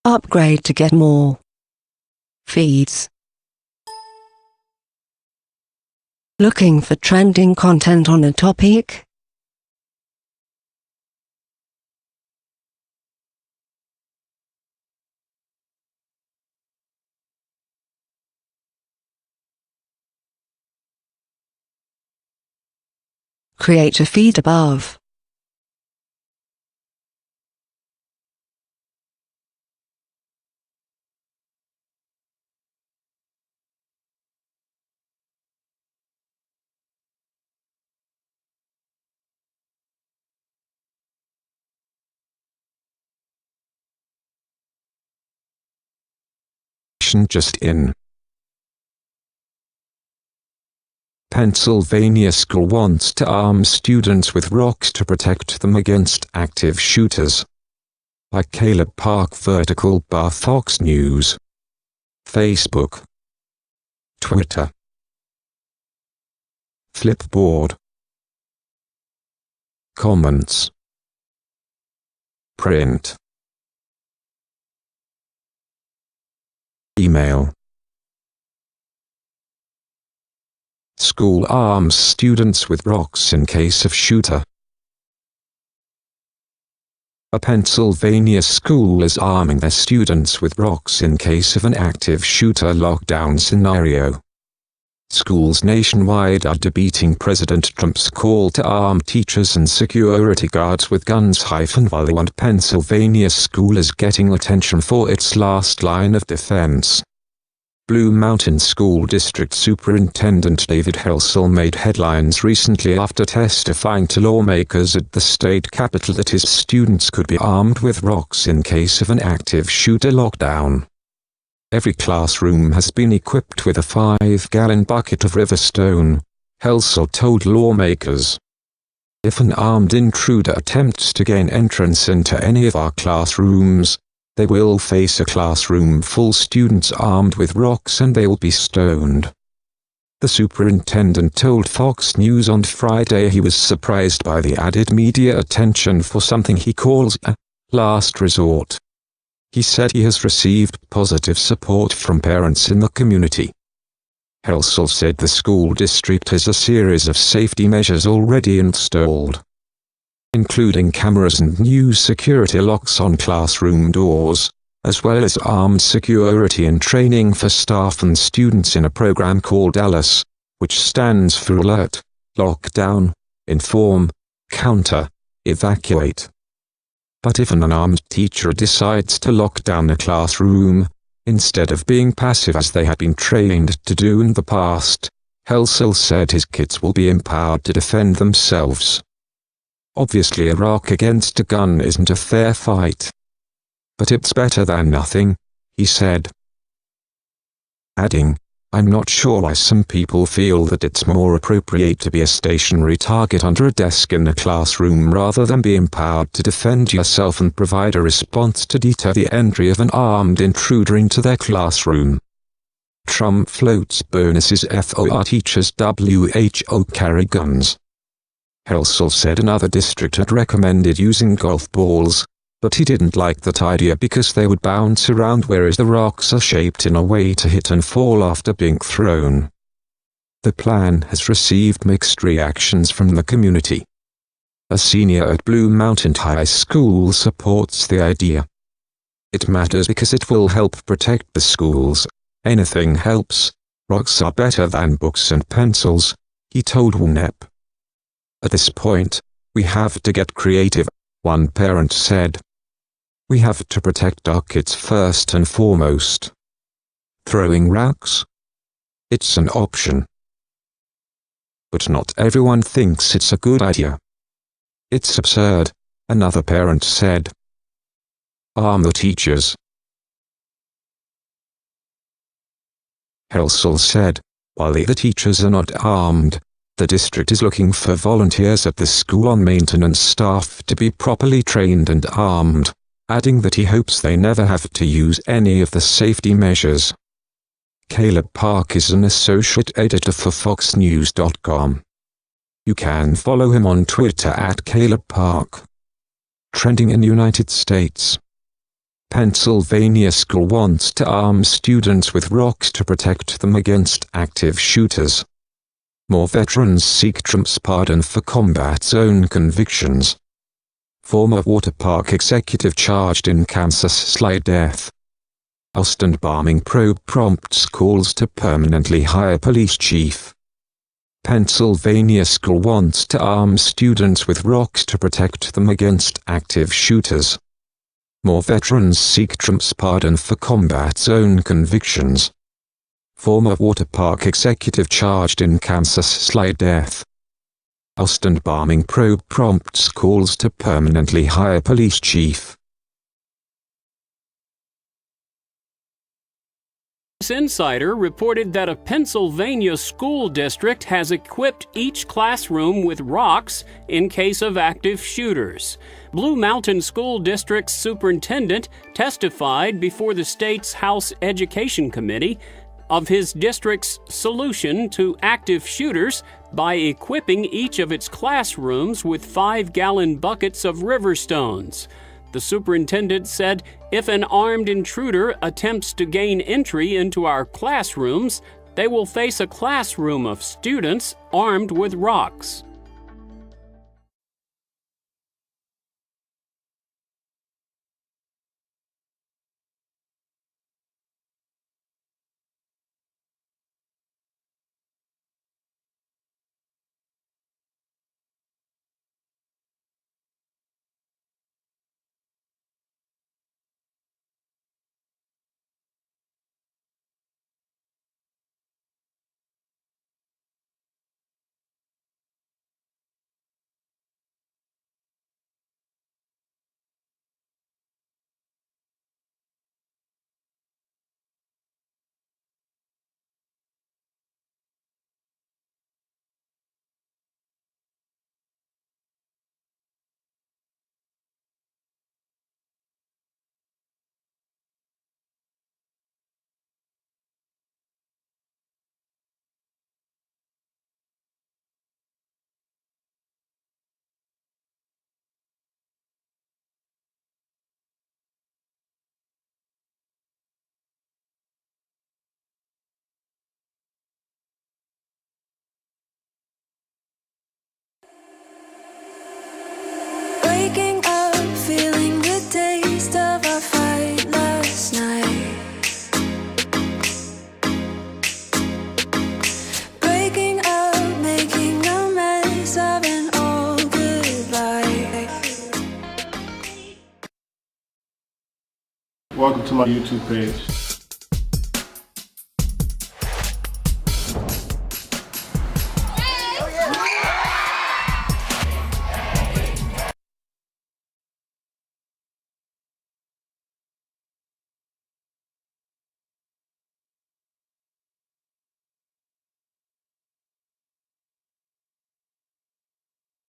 Upgrade to get more feeds. Looking for trending content on a topic? Create a feed above. Just in. Pennsylvania school wants to arm students with rocks to protect them against active shooters. By Caleb Park. Vertical bar. Fox News. Facebook, Twitter, Flipboard, comments, print, email. School arms students with rocks in case of shooter. A Pennsylvania school is arming their students with rocks in case of an active shooter lockdown scenario. Schools nationwide are debating President Trump's call to arm teachers and security guards with guns. While one Pennsylvania school is getting attention for its last line of defense. Blue Mountain School District Superintendent David Helsel made headlines recently after testifying to lawmakers at the state capitol that his students could be armed with rocks in case of an active shooter lockdown. Every classroom has been equipped with a 5-gallon bucket of Riverstone, Helsel told lawmakers. If an armed intruder attempts to gain entrance into any of our classrooms, they will face a classroom full students armed with rocks and they will be stoned. The superintendent told Fox News on Friday he was surprised by the added media attention for something he calls a last resort. He said he has received positive support from parents in the community. Helsel said the school district has a series of safety measures already installed, including cameras and new security locks on classroom doors, as well as armed security and training for staff and students in a program called ALICE, which stands for Alert, Lockdown, Inform, Counter, Evacuate. But if an unarmed teacher decides to lock down a classroom, instead of being passive as they had been trained to do in the past, Helsel said his kids will be empowered to defend themselves. Obviously a rock against a gun isn't a fair fight. But it's better than nothing, he said. Adding, I'm not sure why some people feel that it's more appropriate to be a stationary target under a desk in a classroom rather than be empowered to defend yourself and provide a response to deter the entry of an armed intruder into their classroom. Trump floats bonuses for teachers. WHO carry guns. Helsel said another district had recommended using golf balls, but he didn't like that idea because they would bounce around whereas the rocks are shaped in a way to hit and fall after being thrown. The plan has received mixed reactions from the community. A senior at Blue Mountain High School supports the idea. It matters because it will help protect the schools. Anything helps. Rocks are better than books and pencils, he told WNEP. At this point, we have to get creative, one parent said. We have to protect our kids first and foremost. Throwing rocks? It's an option. But not everyone thinks it's a good idea. It's absurd, another parent said. Arm the teachers. Helsel said, while the teachers are not armed, the district is looking for volunteers at the school on maintenance staff to be properly trained and armed, adding that he hopes they never have to use any of the safety measures. Caleb Park is an associate editor for FoxNews.com. You can follow him on Twitter at Caleb Park. Trending in United States. Pennsylvania school wants to arm students with rocks to protect them against active shooters. More veterans seek Trump's pardon for combat zone convictions. Former water park executive charged in Kansas slide death. Austin bombing probe prompts calls to permanently hire police chief. Pennsylvania school wants to arm students with rocks to protect them against active shooters. More veterans seek Trump's pardon for combat zone convictions. Former water park executive charged in Kansas slide death. Austin bombing probe prompts calls to permanently hire police chief. Insider reported that a Pennsylvania school district has equipped each classroom with rocks in case of active shooters. Blue Mountain School District's superintendent testified before the state's House Education Committee of his district's solution to active shooters by equipping each of its classrooms with 5-gallon buckets of river stones. The superintendent said if an armed intruder attempts to gain entry into our classrooms, they will face a classroom of students armed with rocks. Waking up, feeling the taste of our fight last night. Breaking up, making a mess of an old goodbye. Welcome to my YouTube page.